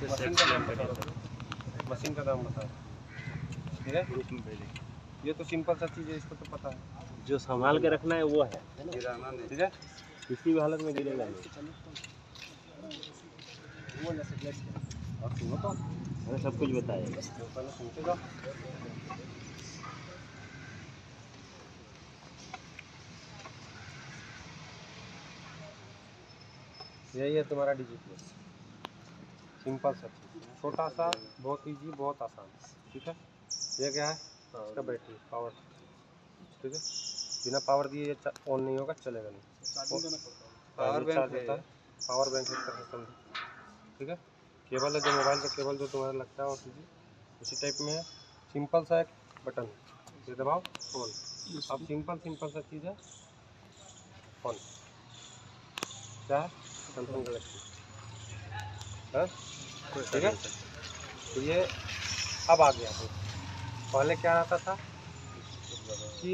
Machine का नाम बता दो, मशीन का नाम बताओ। ठीक है, ये तो सिंपल सा चीज़ है, इसको तो पता है। जो संभाल के रखना है वो है ना? ठीक है, किसी भी हालत में गिरेगा नहीं। और सुनो तो, हमें सब कुछ बताएगा। पहले सुनते जाओ। यही है तुम्हारा DGPS, सिंपल सा चीज़, छोटा सा, बहुत इजी, बहुत आसान। ठीक है, ये क्या है, इसका बैटरी पावर। ठीक है, बिना पावर दिए ये ऑन नहीं होगा, चलेगा नहीं। पावर बैंक होता है, पावर बैंक एक तरह से समझो। ठीक है, केबल है जो मोबाइल का केबल जो तुम्हारा लगता है, और चीज़ उसी टाइप में है। सिंपल सा एक बटन, ये दबाओ ऑन। अब सिंपल सा चीज़ है ऑन। क्या है, सैमसंग गैलेक्सी है। ठीक है, तो ये अब आ गया। पहले क्या रहता था कि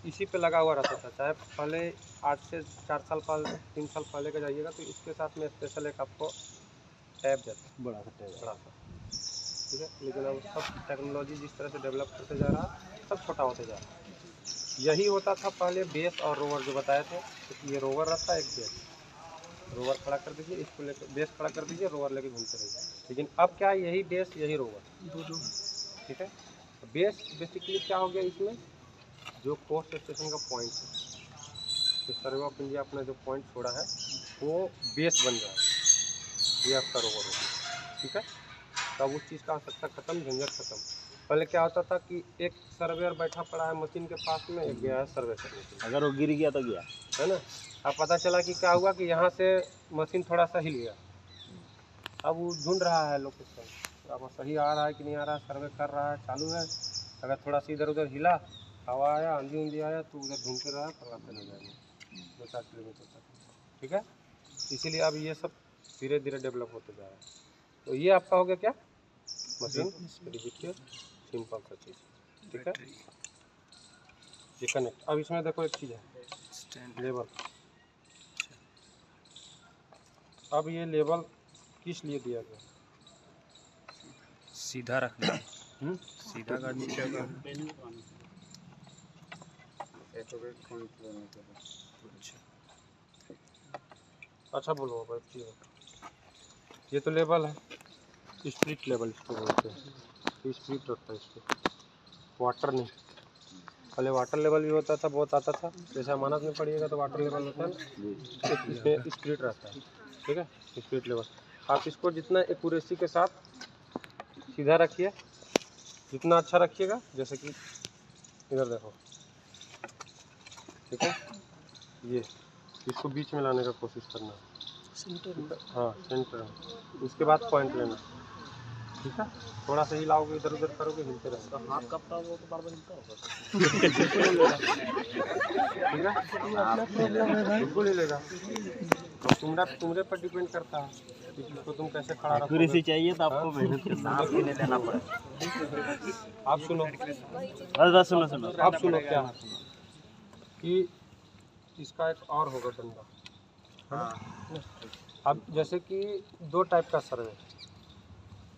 इसी पे लगा हुआ रहता था, चाहे पहले आज से 4 साल पहले 3 साल पहले का जाइएगा तो इसके साथ में स्पेशल एक आपको टैब देता है, बड़ा सा टैब, बड़ा सा। ठीक है, लेकिन अब सब टेक्नोलॉजी जिस तरह से डेवलप करते जा रहा है, सब छोटा होते जा रहा है। यही होता था पहले बेस और रोवर जो बताए थे, तो ये रोवर रहता है, एक बेस। रोवर खड़ा कर दीजिए, इसको लेकर बेस खड़ा कर दीजिए, रोवर लेके घूमते रहिए। लेकिन अब क्या है, यही बेस यही रोवर। ठीक है, बेस बेसिकली क्या हो गया, इसमें जो कोस्ट स्टेशन का पॉइंट है, जो सर्वे ऑफ इंडिया अपना जो पॉइंट छोड़ा है, वो बेस बन जाएगा, ये आपका रोवर हो गया। ठीक है, तब उस चीज़ का आवश्यकता खत्म, झंझट खत्म। पहले क्या होता था कि एक सर्वेयर बैठा पड़ा है मशीन के पास में, एक गया है सर्वे करने के लिए। अगर वो गिर गया तो गया, है ना। अब पता चला कि क्या हुआ कि यहाँ से मशीन थोड़ा सा हिल गया, अब वो ढूंढ रहा है लोकेशन, अब सही आ रहा है कि नहीं आ रहा है, सर्वे कर रहा है, चालू है। अगर थोड़ा सा इधर उधर हिला, हवा आया, आंधी उंधी आया, तो उधर ढूंढते रहा, करवाते रह जाएंगे 2-4 किलोमीटर तक। ठीक है, इसीलिए अब ये सब धीरे धीरे डेवलप होते जा रहा है। तो ये आपका हो गया क्या, मशीन DGPS, सिंपल सा चीज़। ठीक है, ये कनेक्ट। अब इसमें देखो एक चीज़ है, लेबल। अब ये लेबल किस लिए दिया गया, सीधा रखना, सीधा का नीचे का। अच्छा बोलो भाई, ये तो लेबल है, स्प्लिट लेवल इसको बोलते हैं। स्प्लिट होता है इसको, वाटर नहीं। पहले वाटर लेवल भी होता था, बहुत आता था, जैसे अमानत में पढ़िएगा तो वाटर लेवल होता है ना, इसमें स्प्लिट रहता है। ठीक है, स्प्लिट लेवल। आप इसको जितना एक्यूरेसी के साथ सीधा रखिए, जितना अच्छा रखिएगा, जैसे कि इधर देखो। ठीक है, ये इसको बीच में लाने का कोशिश करना है, हाँ सेंटर में। उसके बाद पॉइंट लेना। ठीक है, थोड़ा सा हिलाओगे, इधर उधर करोगे, हिलते रहेगा। तो हाथ कपड़ा वो तो बार बार हिलता होगा। ठीक है, बिल्कुल हिलेगा। तो तुम्हारे पर डिपेंड करता है कि इसको तुम कैसे खड़ा रखोगे। एक्यूरेसी चाहिए तो आपको मेहनत करना है, नहीं देना पड़ेगा। आप सुनो, बस सुनो आप सुनो क्या है कि इसका एक और होगा डंडा, है ना। अब जैसे कि 2 टाइप का सर्वे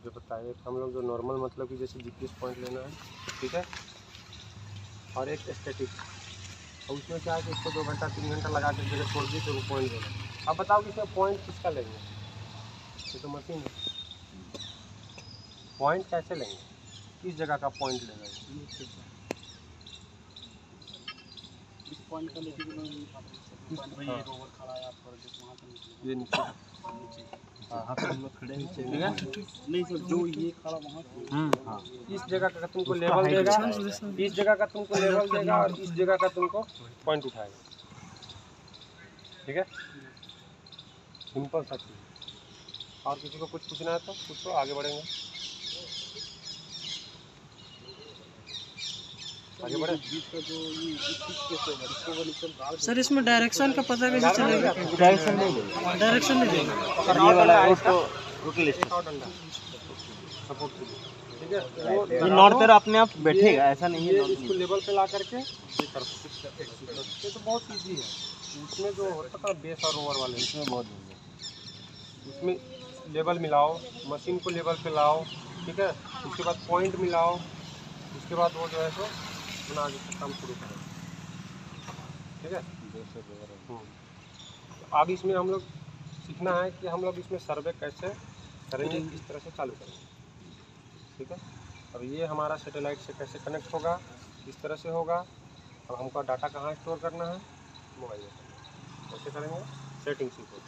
जो बताइए, हम लोग जो नॉर्मल मतलब कि जैसे GPS पॉइंट लेना है, ठीक है, और एक स्टैटिक। और उसमें क्या है कि इसको 2 घंटा 3 घंटा लगा के जगह छोड़ दी तो वो पॉइंट लेना। अब बताओ कि इसमें पॉइंट किसका लेंगे, ये तो मशीन है, पॉइंट कैसे लेंगे, किस जगह का पॉइंट लेना है। इस पॉइंट का लेके ये नीचे, हाँ हम लोग खड़े हैं, ठीक है, नहीं सर जो ये खड़ा वहाँ, हाँ इस जगह का तुमको लेवल देगा, इस जगह का तुमको लेवल देगा, और इस जगह का तुमको पॉइंट उठाएगा। ठीक है, सिंपल सा चीज़। और किसी को कुछ पूछना है तो पूछो, आगे बढ़ेंगे। आगे बढ़े। सर इसमें डायरेक्शन का पता कैसे चलेगा? डायरेक्शन नहीं देगा, डायरेक्शन नहीं देगा। ये वाला उसको रुक सपोर्ट के लिए। ठीक है, वो ये नॉर्थ तरफ अपने आप बैठेगा, ऐसा नहीं ये है। इसको लेवल पे ला करके ये कर सकते हैं। ये तो बहुत इजी है। उसमें जो होता था बेस और रोवर वाले, इसमें बहुत उसमें लेवल मिलाओ, मशीन को लेवल पे लाओ, ठीक है। उसके बाद पॉइंट मिलाओ, उसके बाद वो जो है सो अपना आगे से काम शुरू करें, ठीक है। अब इसमें हम लोग सीखना है कि हम लोग इसमें सर्वे कैसे करेंगे, किस तरह से चालू करेंगे, ठीक है। अब ये हमारा सैटेलाइट से कैसे कनेक्ट होगा, किस तरह से होगा। अब हमको डाटा कहाँ स्टोर करना है, मोबाइल में। कैसे करेंगे, सेटिंग सीखो।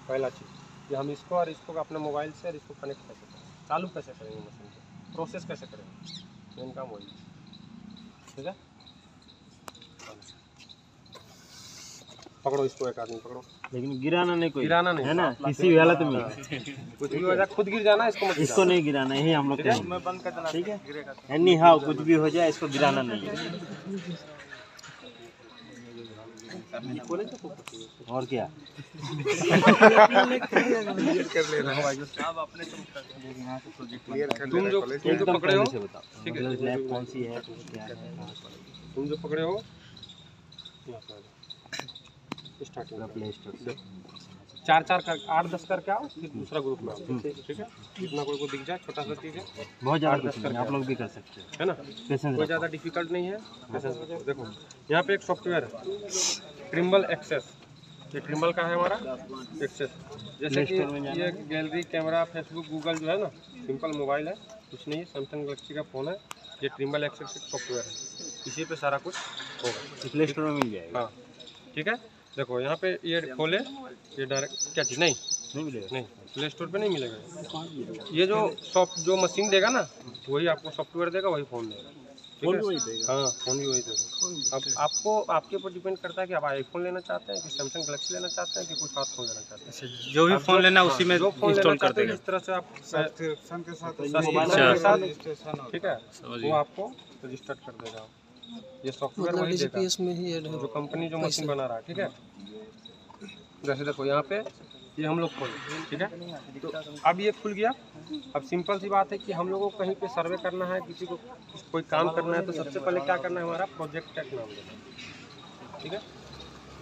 पहला चीज़ कि हम इसको और इसको अपने मोबाइल से और इसको कनेक्ट कैसे करेंगे, चालू कैसे करेंगे मशीन को, प्रोसेस कैसे करेंगे, मेन काम वही, ठीक है। पकड़ो इसको, एक आदमी पकड़ो, लेकिन गिराना नहीं, कोई गिराना नहीं है ना, किसी भी हालत में कुछ भी हो जाए खुद गिर जाना, इसको मत इसको नहीं गिराना, यही हम लोग ठीक है। एनी हाउ कुछ भी हो जाए इसको गिराना नहीं है, और क्या। तुम जो पकड़े हो, ठीक है, लैब कौन सी है, क्या है, तुम जो पकड़े हो स्टार्टिंग प्ले स्टोर से 4-4 कर 8-10 करके आओ, फिर दूसरा ग्रुप में आओ, ठीक है। जितना कोई को दिख जाए, छोटा सा चीज़ है, बहुत ज़्यादा कुछ नहीं, आप लोग भी कर सकते हैं, है ना, कोई ज़्यादा डिफिकल्ट नहीं है। देखो यहाँ पे एक सॉफ्टवेयर है ट्रिम्बल एक्सेस, ये ट्रिम्बल का है हमारा एक्सेस। जैसे कि ये गैलरी, कैमरा, फेसबुक, गूगल जो है ना, सिंपल मोबाइल है, कुछ नहीं है, सैमसंग गैलेक्सी का फ़ोन है। ये ट्रिम्बल एक्सेस एक सॉफ्टवेयर है, इसी पे सारा कुछ होगा, प्ले स्टोर में मिल जाएगा। हाँ ठीक है। देखो यहाँ पे ये खोले, ये डायरेक्ट क्या चीज़ नहीं मिलेगा, नहीं प्ले स्टोर पे नहीं मिलेगा। ये जो मशीन देगा ना, वही आपको सॉफ्टवेयर देगा, वही फ़ोन देगा, ठीक है। हाँ, फ़ोन भी वही देगा। अब आपको आपके ऊपर डिपेंड करता है कि आप आईफोन लेना चाहते हैं कि सैमसंग गैलेक्सी लेना चाहते हैं कि कुछ और फ़ोन लेना चाहते हैं। जो भी फोन लेना उसी में इंस्टॉल कर देगा, इस तरह से आप सब्सक्रिप्शन के साथ, ठीक है, वो आपको रजिस्टर कर देगा। ये सॉफ्टवेयर वही देगा GPS में ही ऐड है जो कंपनी जो मशीन बना रहा है, ठीक है। जैसे देखो यहाँ पे ये हम लोग खोले, ठीक है, तो अब ये खुल गया। अब सिंपल सी बात है कि हम लोगों को कहीं पे सर्वे करना है, किसी को कोई काम करना है, तो सबसे पहले क्या करना है, हमारा प्रोजेक्ट का नाम देना है, ठीक है।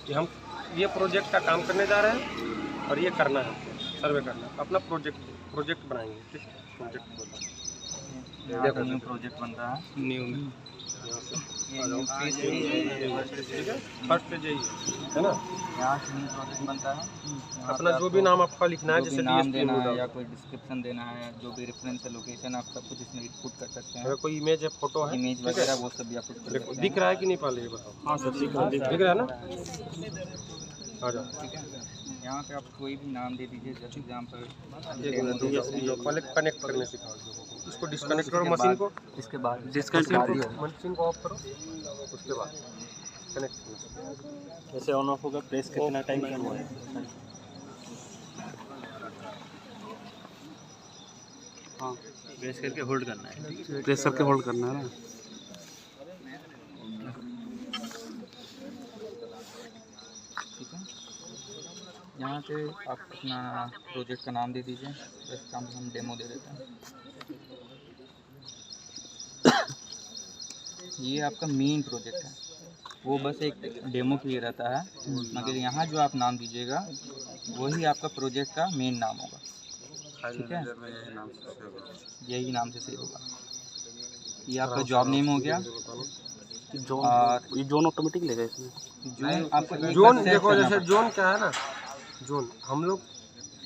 कि हम ये प्रोजेक्ट का काम करने जा रहे हैं और ये करना है, सर्वे करना है, अपना प्रोजेक्ट बनाएंगे, ठीक है। प्रोजेक्ट देखो न्यू प्रोजेक्ट बन रहा है, न्यू फर्स्ट पेज यही है ना, यहाँ से न्यू प्रोजेक्ट बनता है। अपना जो भी नाम आपका लिखना है, जैसे नाम देना है या कोई डिस्क्रिप्शन देना है, जो भी रेफरेंस है, लोकेशन, आप सब कुछ इसमें इनपुट कर सकते हैं। अगर कोई इमेज है, फोटो है, इमेज वगैरह वो सब भी आप कुछ दिख रहा है कि नहीं, पहले ये बताओ। हाँ सर दिख रहा है ना, आ जाओ, ठीक है। यहाँ पे आप कोई भी नाम दे दीजिए, जैसे एग्जाम्पल पहले कनेक्ट करने सिखाओ लोगों को। इसको डिस्कनेक्ट करो मशीन को, इसके बाद मशीन को ऑफ करो, उसके बाद कनेक्ट करो। जैसे ऑन ऑफ होगा, प्रेस कितना टाइम करना है, हाँ प्रेस करके होल्ड करना है, प्रेस करके होल्ड करना है ना। ठीक है। यहाँ पे आप अपना प्रोजेक्ट का नाम दे दीजिए, इसका हम डेमो दे देते हैं। ये आपका मेन प्रोजेक्ट है, वो बस एक डेमो के लिए रहता है, मगर यहाँ जो आप नाम दीजिएगा वही आपका प्रोजेक्ट का मेन नाम होगा, ठीक है। यही नाम से सेव होगा। ये आपका जॉब नेम हो गया, और ये जोन ऑटोमेटिक लेगा इसमें। जोन आपको जोन देखो, जैसे जोन क्या है ना, जोन हम लोग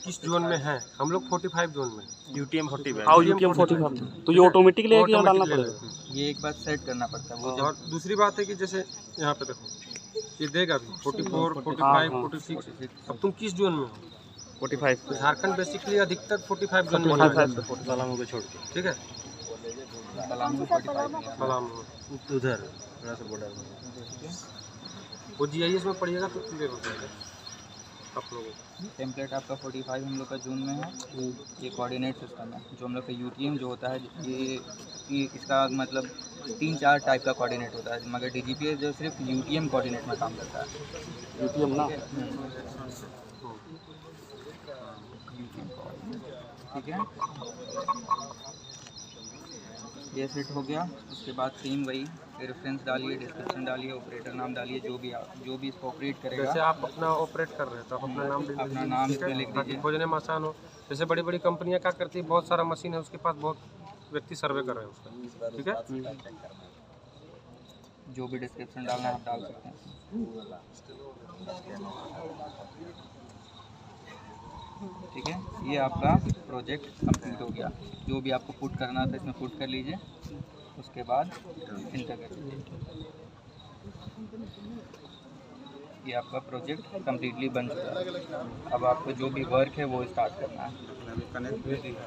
किस जोन में हैं, हम लोग 45 जोन में, UTM 45। हाँ UTM 45, तो ये ऑटोमेटिक लेगा कि यहाँ डालना पड़ेगा? ये एक बार सेट करना पड़ता है वो। और दूसरी बात है कि जैसे यहाँ पे देखो, ये देगा भी 44, 45, 46। अब तुम किस जोन में हो? 45 तो झारखंड बेसिकली अधिकतर 45 जोन में है, सलामों को छोड़ के, ठीक है। सलामों 45 सलाम उधर थोड़ा सा बॉर्डर में, वो GIS में पड़िएगा तो क्लियर हो जाएगा आप लोगों को। टेम्पलेट आपका 45 हम लोग का जून में है। ये कोऑर्डिनेट सिस्टम है, जो हम लोग का UTM जो होता है, ये इसका मतलब 3-4 टाइप का कोऑर्डिनेट होता है, मगर DGPS जो सिर्फ UTM कोऑर्डिनेट में काम करता है। UTM ना, ठीक है। ये सेट हो गया। उसके बाद सेम वही रेफरेंस डालिए, डिस्क्रिप्शन डालिए, ऑपरेटर नाम डालिए, जो भी इसको ऑपरेट करेगा। जैसे आप अपना ऑपरेट कर रहे हैं तो आप अपना नाम अपना नाम ठीक है, इसमें लिख ताकि दीजिए। खोजने में आसान हो। जैसे बड़ी बड़ी कंपनियां क्या करती है, बहुत सारा मशीन है उसके पास, बहुत व्यक्ति सर्वे कर रहे हैं उसका, ठीक है। जो भी डिस्क्रिप्शन डालना है आप डाल सकते हैं। ठीक है, ये आपका प्रोजेक्ट कंप्लीट हो गया। जो भी आपको पुट करना था इसमें पुट कर लीजिए, उसके बाद इंटर कर लीजिए। ये आपका प्रोजेक्ट कम्प्लीटली बन चुका है। अब आपको जो भी वर्क है वो स्टार्ट करना है।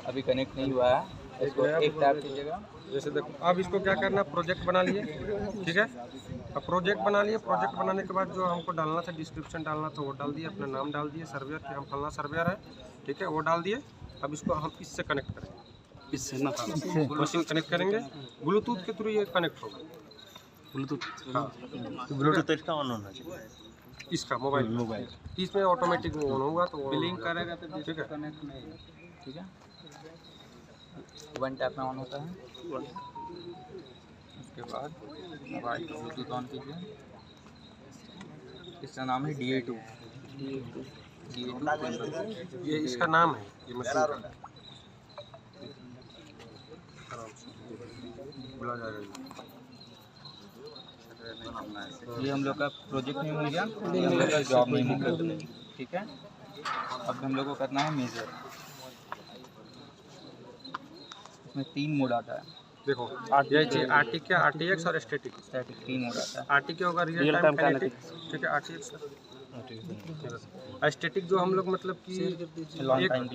अभी कनेक्ट नहीं हुआ है, इसको एक टैप कीजिएगा। जैसे देखो, अब इसको क्या करना, प्रोजेक्ट बना लिए, ठीक है। अब प्रोजेक्ट बना लिए, प्रोजेक्ट बनाने के बाद जो हमको डालना था, डिस्क्रिप्शन डालना था वो डाल दिए, अपना नाम डाल दिए, सर्वेयर कि हम फलना सर्वेयर है, ठीक है, वो डाल दिए। अब इसको हम इससे कनेक्ट करेंगे, इससे ना मशीन कनेक्ट करेंगे, ब्लूटूथ के थ्रू ये कनेक्ट होगा। ब्लूटूथ, हाँ, ब्लूटूथ इसका ऑन होना चाहिए, इसका मोबाइल इसमें ऑटोमेटिक ऑन होगा तो बिलिंग करेगा तो ठीक है। कनेक्ट नहीं है, ठीक है। वन टैप में ऑन होता है। उसके बाद मोबाइल ब्लूटूथ ऑन कीजिए। इसका नाम है DA2। ये इसका नाम है, ये मशीन का आराम से बुला जाएगा। ये हम लोग का प्रोजेक्ट नेम हो गया, ये हम लोग का जॉब नेम हो गया, ठीक है। अब हम लोग को करना है मेजर। इसमें 3 मोड आता है। देखो ये चीज RTK, RTX और स्टैटिक। स्टैटिक 3 मोड आता है। RTK होगा रियल टाइम काइनेटिक, ठीक है। RTX स्टैटिक जो हम लोग मतलब कि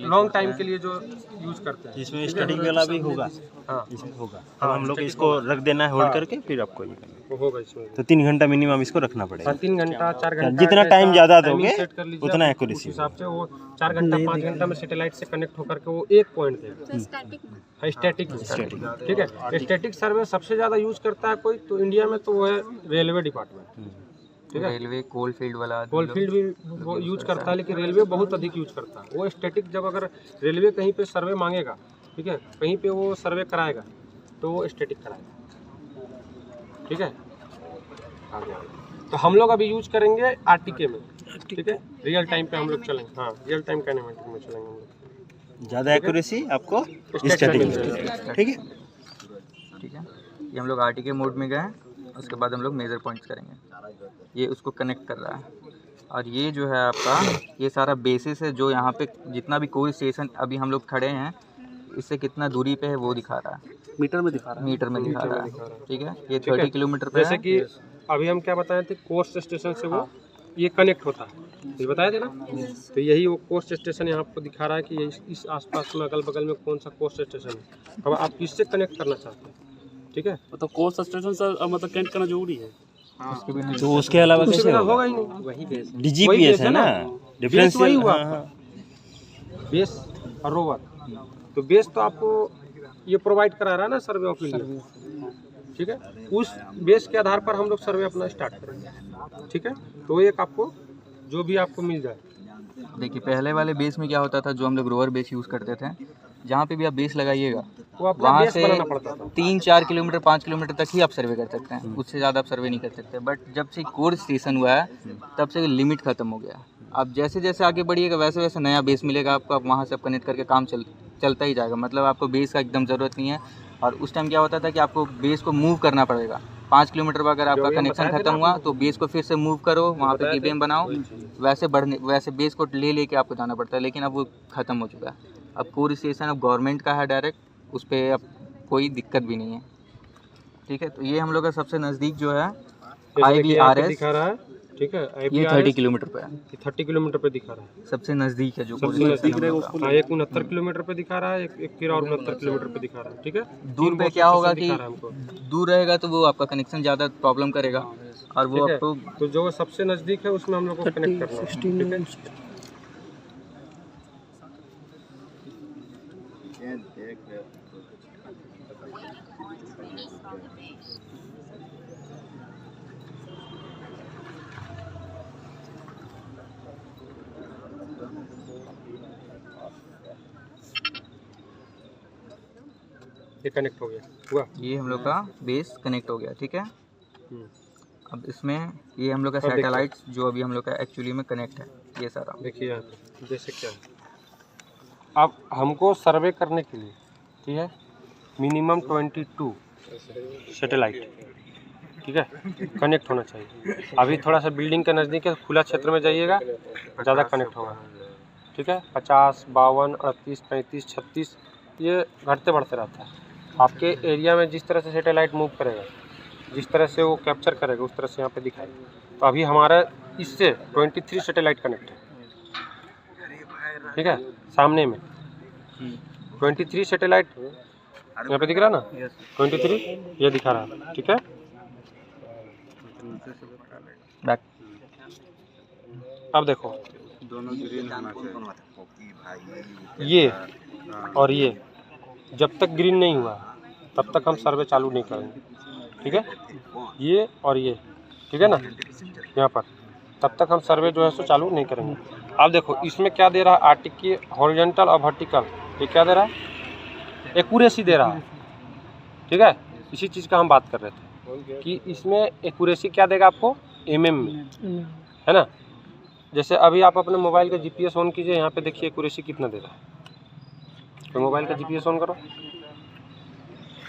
लॉन्ग टाइम के लिए जो यूज करते हैं, इसमें स्टडी वाला भी होगा। हाँ इसमें होगा, तो हम लोग इसको रख देना है होल्ड करके, फिर आपको ये करना वो होगा इसमें। है। तो 3 घंटा मिनिमम इसको रखना पड़ेगा। 3 घंटा 4 घंटा जितना टाइम ज़्यादा टाइमिंग दोगे सेट कर लीजिए उतना आप, एक्यूरेसी उस हिसाब से वो 4 घंटा 5 घंटा में सैटेलाइट से कनेक्ट होकर के वो एक पॉइंट देगा। स्टैटिक, ठीक है। स्टैटिक सर्वे सबसे ज़्यादा यूज करता है कोई तो इंडिया में तो वो है रेलवे डिपार्टमेंट, ठीक है। रेलवे कोल फील्ड वाला, कोल फील्ड भी वो यूज करता है, लेकिन रेलवे बहुत अधिक यूज करता है। वो स्टैटिक जब अगर रेलवे कहीं पे सर्वे मांगेगा, ठीक है, कहीं पे वो सर्वे कराएगा तो वो स्टैटिक कराएगा, ठीक है। आगे तो हम लोग अभी यूज करेंगे RTK में, ठीक है। रियल टाइम पे हम लोग चलेंगे, हाँ रियल टाइम काइनेमेटिक में चलेंगे हम लोग। ज़्यादा एक्यूरेसी आपको स्टैटिक स्टैटिक में में, मिलेगा। ठीक है। ठीक है। ये हम लोग RTK मोड में गए, उसके बाद हम लोग मेजर पॉइंट्स करेंगे। ये उसको कनेक्ट कर रहा है। और ये जो है आपका, ये सारा बेसिस है जो यहाँ पे जितना भी कोई स्टेशन अभी हम लोग खड़े हैं, इससे कितना दूरी पे है वो दिखा रहा है, मीटर में दिखा रहा मीटर में दिखा रहा है, ठीक है। ये 30 किलोमीटर पे जैसे है। कि अभी हम क्या बताए थे, कोर्स स्टेशन से वो ये कनेक्ट होता है, ये बताए थे ना। तो यही वो कोर्स स्टेशन यहाँ आपको दिखा रहा है कि इस आसपास में अगल बगल में कौन सा कोर्स स्टेशन है। अब आप किससे कनेक्ट करना चाहते हैं, ठीक है। तो कोर्स स्टेशन से मतलब कनेक्ट करना जरूरी है। उसके बिना तो उसके अलावा उसके कैसे बिना होगा? होगा ही नहीं। वही DGPS है ना, बेस डिफरेंशियल वही हुआ हाँ, आपका। बेस और रोवर, तो बेस तो आपको ये प्रोवाइड करा रहा है ना सर्वे ऑफ इंडिया, ठीक है। उस बेस के आधार पर हम लोग सर्वे अपना स्टार्ट करेंगे, ठीक है। तो एक आपको जो भी आपको मिल जाए। देखिए, पहले वाले बेस में क्या होता था, जो हम लोग रोवर बेस यूज़ करते थे, जहाँ पे भी आप बेस लगाइएगा वो अपना वहाँ बेस से बनाना पड़ता था। 3-4 किलोमीटर 5 किलोमीटर तक ही आप सर्वे कर सकते हैं, उससे ज़्यादा आप सर्वे नहीं कर सकते। बट जब से कोर स्टेशन हुआ है तब से लिमिट ख़त्म हो गया। अब जैसे जैसे आगे बढ़िएगा वैसे वैसे नया बेस मिलेगा आपको, आप वहाँ से आप कनेक्ट करके काम चलता ही जाएगा। मतलब आपको बेस का एकदम ज़रूरत नहीं है। और उस टाइम क्या होता था कि आपको बेस को मूव करना पड़ेगा। 5 किलोमीटर पर अगर आपका कनेक्शन खत्म हुआ तो बेस को फिर से मूव करो, वहाँ पे KBM बनाओ, वैसे बेस को लेके आपको जाना पड़ता है। लेकिन अब वो ख़त्म हो चुका है। अब कोर स्टेशन अब गवर्नमेंट का है डायरेक्ट, उस पर अब कोई दिक्कत भी नहीं है, ठीक है। तो ये हम लोग का सबसे नज़दीक जो है IVRS दिखा रहा है, ठीक है। ये 30 किलोमीटर पे है, 30 किलोमीटर पे दिखा रहा है, सबसे नज़दीक है जो कोर सबसे स्टेशन नजदीक हम लोग का। हाँ, एक 69 किलोमीटर पे दिखा रहा है, एक फिर और 69 किलोमीटर पे दिखा रहा है, ठीक है। दूर तीन पे कोर्स क्या होगा स्टेशन कि दिखा रहा है हमको, दूर रहेगा तो वो आपका कनेक्शन ज़्यादा प्रॉब्लम करेगा, और वो ठीक है। आपको तो जो सबसे नजदीक है उसमें हम लोग को कनेक्ट करना है, ठीक है। ये कनेक्ट हो गया हुआ। ये हम लोग का बेस कनेक्ट हो गया, ठीक है। हम्म, अब इसमें ये हम लोग का अब देखो। सैटेलाइट जो अभी हम लोग का एक्चुअली में कनेक्ट है, ये सारा। देखिए यहाँ पे जैसे क्या है, अब हमको सर्वे करने के लिए ठीक है मिनिमम 22 सैटेलाइट ठीक है कनेक्ट होना चाहिए। अभी थोड़ा सा बिल्डिंग के नज़दीक है, खुला क्षेत्र में जाइएगा ज़्यादा कनेक्ट होगा, ठीक है। 50, 52, 38, 35, 36 ये घटते बढ़ते रहता है। आपके एरिया में जिस तरह से सैटेलाइट मूव करेगा, जिस तरह से वो कैप्चर करेगा, उस तरह से यहाँ पे दिखाएगा। तो अभी हमारा इससे 23 सैटेलाइट कनेक्ट है, ठीक है। सामने में 23 सैटेलाइट यहाँ पे दिख रहा ना, 23 ये दिखा रहा है, ठीक है। बैक। अब देखो ये और ये जब तक ग्रीन नहीं हुआ तब तक हम सर्वे चालू नहीं करेंगे, ठीक है। ये और ये ठीक है ना, यहाँ पर तब तक हम सर्वे जो है सो चालू नहीं करेंगे। अब देखो इसमें क्या दे रहा है, आर्टिकल हॉरिजॉन्टल और वर्टिकल, ये क्या दे रहा है, एक्यूरेसी दे रहा है, ठीक है। इसी चीज़ का हम बात कर रहे थे कि इसमें एक्यूरेसी क्या देगा आपको, एमएम में, है ना। जैसे अभी आप अपने मोबाइल का जीपीएस ऑन कीजिए, यहाँ पे देखिए एक्यूरेसी कितना दे रहा है। तो मोबाइल का जीपीएस ऑन करो,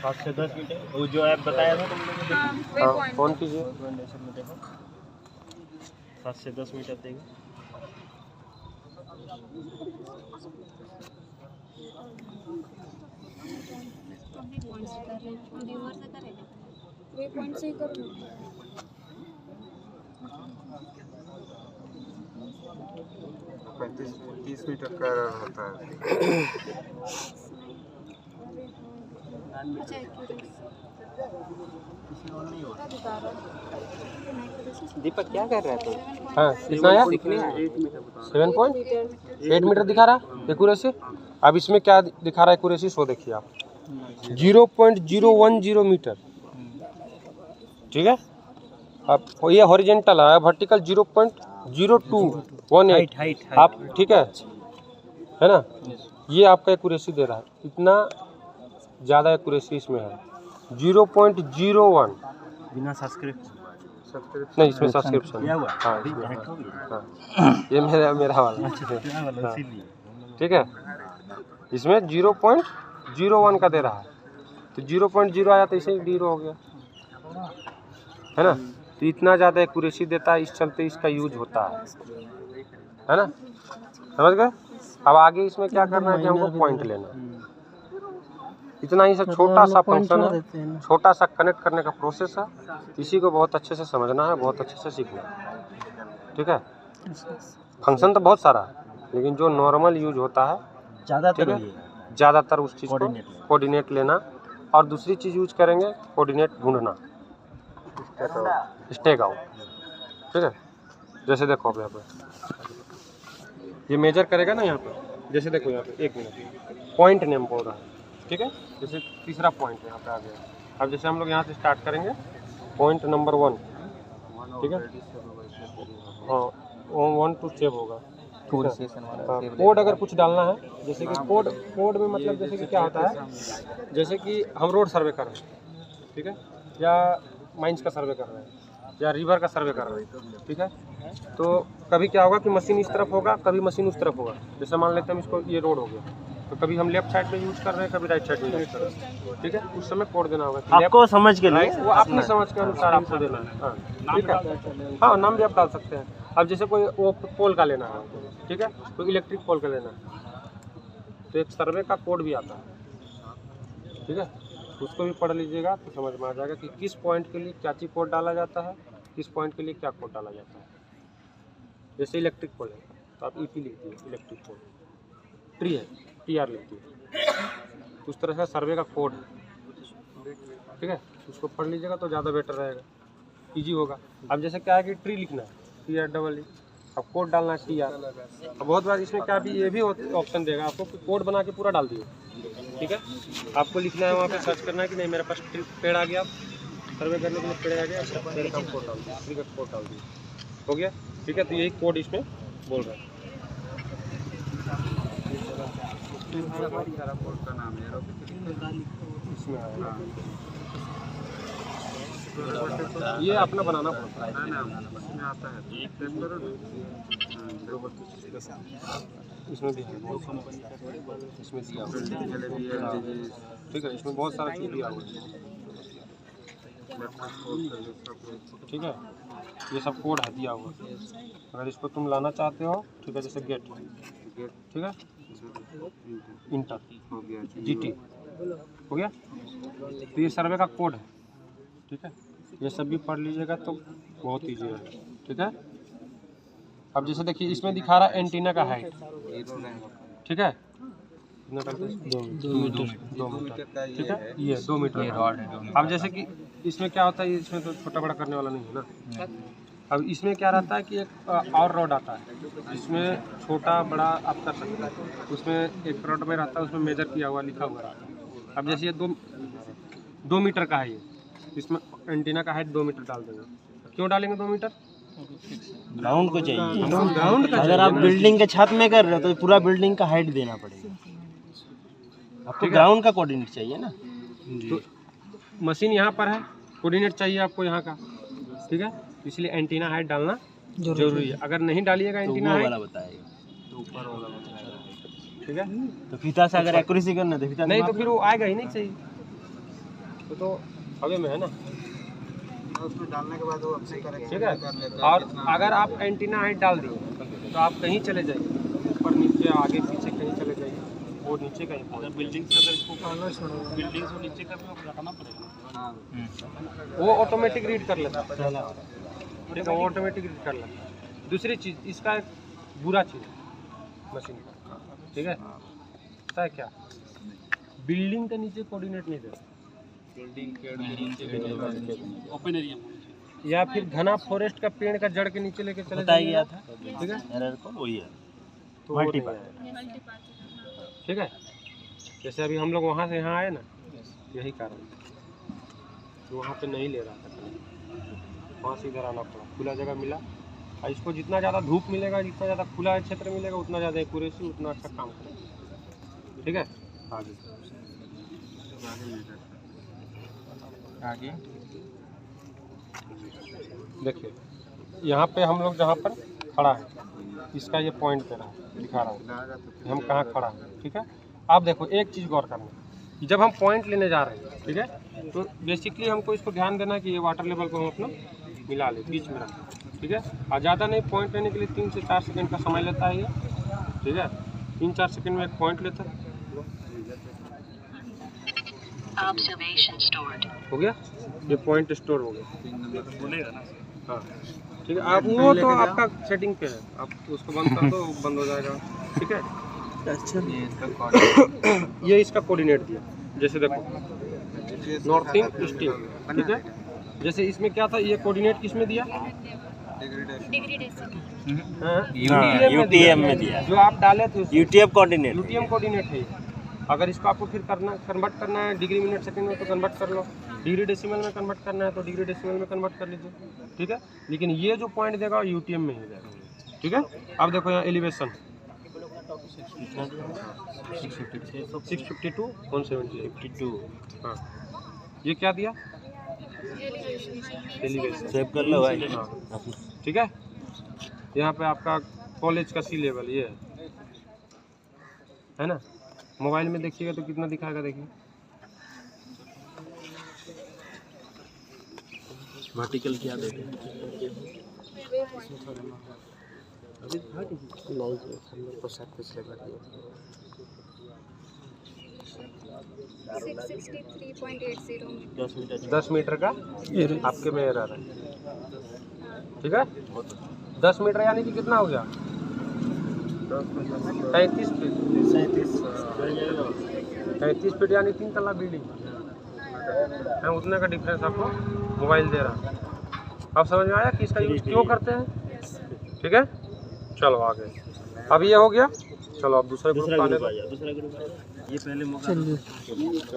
7 से 10 मीटर, वो जो ऐप बताया था हाँ ऑन कीजिए। 7 से 10 मीटर देगा। पॉइंट से ही करो। 35-30 मीटर का होता है। अच्छा दीपक क्या कर रहा है? हाँ कितना है, 7.8 मीटर दिखा रहा है एक्यूरेसी। अब इसमें क्या दिखा रहा है एक्यूरेसी, सो देखिए आप 0.010 मीटर, ठीक है। अब ये हॉरिजेंटल है, वर्टिकल 0.0218 आप, ठीक है ना। ये आपका एक्यूरेसी दे रहा है, इतना ज़्यादा एक्यूरेसी इसमें है, 0.01। बिना सब्सक्रिप्शन नहीं इसमें सब्सक्रिप्शन हुआ? हाँ इसमें हाँ। ये मेरा वाला हाँ, ठीक है। इसमें 0.01 का दे रहा है, तो 0.0 आया तो इसे ही 0 हो गया, है ना। तो इतना ज़्यादा एक्यूरेसी देता है, इस चलते इसका यूज होता है ना, समझ गए। अब आगे इसमें क्या करना है कि हमको पॉइंट लेना है। इतना ही सा छोटा सा फंक्शन है, छोटा सा कनेक्ट करने का प्रोसेस है। इसी को बहुत अच्छे से समझना है, बहुत अच्छे से सीखना है, ठीक है। फंक्शन तो बहुत सारा है, लेकिन जो नॉर्मल यूज होता है ज़्यादातर उस चीज़ को कोऑर्डिनेट लेना, और दूसरी चीज़ यूज करेंगे कोऑर्डिनेट ढूंढना, स्टेक आउट, ठीक है। जैसे देखो अब यहाँ पर ये मेजर करेगा ना, यहाँ पर जैसे देखो यहाँ पे 1 मिनट पॉइंट नेम बोल रहा है, ठीक है। जैसे तीसरा पॉइंट यहाँ पे आ गया। अब जैसे हम लोग यहाँ से स्टार्ट करेंगे पॉइंट नंबर 1, ठीक है। हाँ 1 to सेव होगा, कोड अगर कुछ डालना है, जैसे कि कोड में मतलब जैसे कि क्या होता है, जैसे कि हम रोड सर्वे कर रहे हैं, ठीक है, या माइंस का सर्वे कर रहे हैं, या रिवर का सर्वे कर रहे हैं, ठीक है। तो कभी क्या होगा कि मशीन इस तरफ होगा, कभी मशीन उस तरफ होगा। जैसे मान लेते हैं हम इसको, ये रोड हो गया, तो कभी हम लेफ्ट साइड में यूज कर रहे हैं, कभी राइट साइड में यूज कर रहे हैं, ठीक है। उस समय कोड देना होगा, आपको समझ के लिए, वो अपनी समझ के अनुसार आपको देना है, हाँ ठीक है। हाँ नाम भी आप डाल सकते हैं। अब जैसे कोई वो पोल का लेना है, ठीक है, कोई इलेक्ट्रिक पोल का लेना है, तो एक सर्वे का कोड भी आता है, ठीक है। उसको भी पढ़ लीजिएगा तो समझ में आ जाएगा कि किस पॉइंट के लिए क्या चीज कोड डाला जाता है, किस पॉइंट के लिए क्या कोड डाला जाता है। जैसे इलेक्ट्रिक पोल है तो आप ईपी लिख दिए, इलेक्ट्रिक पोल। ट्री है, TR लिख दिए। उस तरह का सर्वे का कोड है, ठीक है। उसको पढ़ लीजिएगा तो ज़्यादा बेटर रहेगा, इजी होगा। अब जैसे क्या है कि ट्री लिखना है, TREE, अब कोड डालना है TR। अब बहुत बार इसमें क्या भी ये भी ऑप्शन देगा आपको कि कोड बना के पूरा डाल दिए, ठीक है। आपको लिखना है वहाँ पे, सर्च करना है कि नहीं मेरे पास पेड़ आ गया, सर्वे करने के लिए पेड़ आ गया, पेड़ का कोड डाल दिया, ट्री का कोड डाल दिया, हो गया, ठीक है। तो यही कोड इसमें बोल रहा है। कोड का नाम है इसमें आएगा। ये अपना बनाना पड़ता है। इसमें आता है चेक करो ना। इसमें भी है, इसमें दिया हुआ है। ठीक है, इसमें बहुत सारा चीज़ दिया हुआ है। ठीक है, ये सब कोड है दिया हुआ। अगर इसको तुम लाना चाहते हो, ठीक है, जैसे गेट, ठीक है, इंटर हो गया GT हो गया। तो ये सर्वे का कोड है। ठीक है, ये सब भी पढ़ लीजिएगा तो बहुत ईजी है। ठीक है, अब जैसे देखिए इसमें दिखा रहा है एंटीना का हाइट। ठीक है, कितना करते हैं? 2 मीटर। ठीक है, ये 2 मीटर रॉड है। अब जैसे कि इसमें क्या होता है, इसमें तो छोटा बड़ा करने वाला नहीं है ना। अब इसमें क्या रहता है कि एक और रॉड आता है, इसमें छोटा बड़ा आप कर सकते हैं। उसमें एक रॉड में रहता है, उसमें मेजर किया हुआ लिखा हुआ रहता है। अब जैसे ये 2 मीटर का है, ये इसमें एंटीना का हाइट 2 मीटर डाल देंगे। क्यों डालेंगे 2 मीटर? ग्राउंड को चाहिए। ग्राउंड का अगर आप बिल्डिंग के छत में कर रहे हो तो पूरा बिल्डिंग का हाइट देना पड़ेगा। आपको ग्राउंड का कोऑर्डिनेट चाहिए ना। तो मशीन यहाँ पर है, कोऑर्डिनेट चाहिए आपको यहाँ का। ठीक है, इसलिए एंटीना हाइट डालना जरूरी है। अगर नहीं डालिएगा एंटीना हाइट वाला बताएगा तो ऊपर वाला बताएगा। ठीक है, तो फीता से अगर एक्यूरेसी करना तो फीता नहीं तो फिर वो आएगा ही नहीं सही। तो हवे में है ना। उसमें डालने के बाद वो अपने करेक्ट ठीक है, और अगर आप एंटीना हाइट डाल दिए तो आप कहीं चले जाइए, ऊपर नीचे आगे पीछे कहीं चले जाइए, वो नीचे कहीं पहुँच। बिल्डिंग से अगर इसको बिल्डिंग से नीचे का भी लगाना पड़ेगा। वो ऑटोमेटिक रीड कर लेता है। ठीक है, वो ऑटोमेटिक रीड कर लेता है। दूसरी चीज़, इसका एक बुरा चीज़ है मशीन का। ठीक है, पता है क्या? बिल्डिंग के नीचे कोऑर्डिनेट नहीं देता। ओपन एरिया या फिर घना फॉरेस्ट का पेड़ का जड़ के नीचे लेके चले बताया जाइए। गया था ठीक है, एरर को वही है। तो वो नहीं आएगा। ठीक है, जैसे अभी हम लोग वहाँ से यहाँ आए ना, यही कारण तो वहाँ पे नहीं ले रहा था, वहाँ से इधर आना पड़ा। खुला जगह मिला, और इसको जितना ज़्यादा धूप मिलेगा, जितना ज़्यादा खुला क्षेत्र मिलेगा, उतना ज़्यादा एक्यूरेसी, उतना अच्छा काम करेगा। ठीक है, आगे देखिए यहाँ पे हम लोग जहाँ पर खड़ा है, इसका ये पॉइंट पे रहा है, दिखा रहा हूँ कि हम कहाँ खड़ा हैं। ठीक है, आप देखो एक चीज़ गौर करना कि जब हम पॉइंट लेने जा रहे हैं, ठीक है, तो बेसिकली हमको इसको ध्यान देना कि ये वाटर लेवल को हम अपना मिला ले, बीच में रखें। ठीक है, और ज़्यादा नहीं, पॉइंट लेने के लिए 3 से 4 सेकंड का समय लेता है ये। ठीक है, 3-4 सेकंड में एक पॉइंट लेता है। हो गया, ये पॉइंट स्टोर हो गया। हाँ, ठीक है, आप वो तो आपका सेटिंग पे है, आप उसको बंद कर दो, बंद हो जाएगा। ठीक है, अच्छा, ये इसका कोऑर्डिनेट दिया। जैसे देखो नॉर्थ ईस्ट ईस्ट, ठीक है, जैसे इसमें क्या था, ये कोऑर्डिनेट किस में दिया? Degree decimal. हाँ, यूटीएम में दिया। जो आप डाले थे यूटीएम कोऑर्डिनेट। यूटीएम कोऑर्डिनेट है। अगर इसको आपको फिर कन्वर्ट करना है डिग्री मिनट सेकंड में तो कन्वर्ट कर लो, डिग्री डेसिमल में कन्वर्ट करना है तो डिग्री डेसिमल में कन्वर्ट कर लीजिए। ठीक है, लेकिन ये जो पॉइंट देगा यूटीएम में ही देगा। ठीक है, अब देखो यहाँ एलिवेशन 652 172। हाँ, ये क्या दिया? एलिवेशन। सेव कर लो भाई। हाँ, ठीक है, यहाँ पे आपका कॉलेज का सी लेवल ये है ना। मोबाइल में देखिएगा तो कितना दिखाएगा, देखिए वर्टिकल क्या देते हैं? नहीं 663.80 10 मीटर का आपके में एरर है। ठीक है, 10 मीटर यानी कि कितना हो गया? 33 फीट। 33 फीट यानी 3 तल्ला बिल्डिंग है, उतने का डिफरेंस आपको मोबाइल दे रहा है। अब समझ में आया कि इसका यूज क्यों करते हैं? ठीक है, चलो आगे। अब ये हो गया, चलो अब दूसरे ग्रुप आने दो। ये पहले चलिए।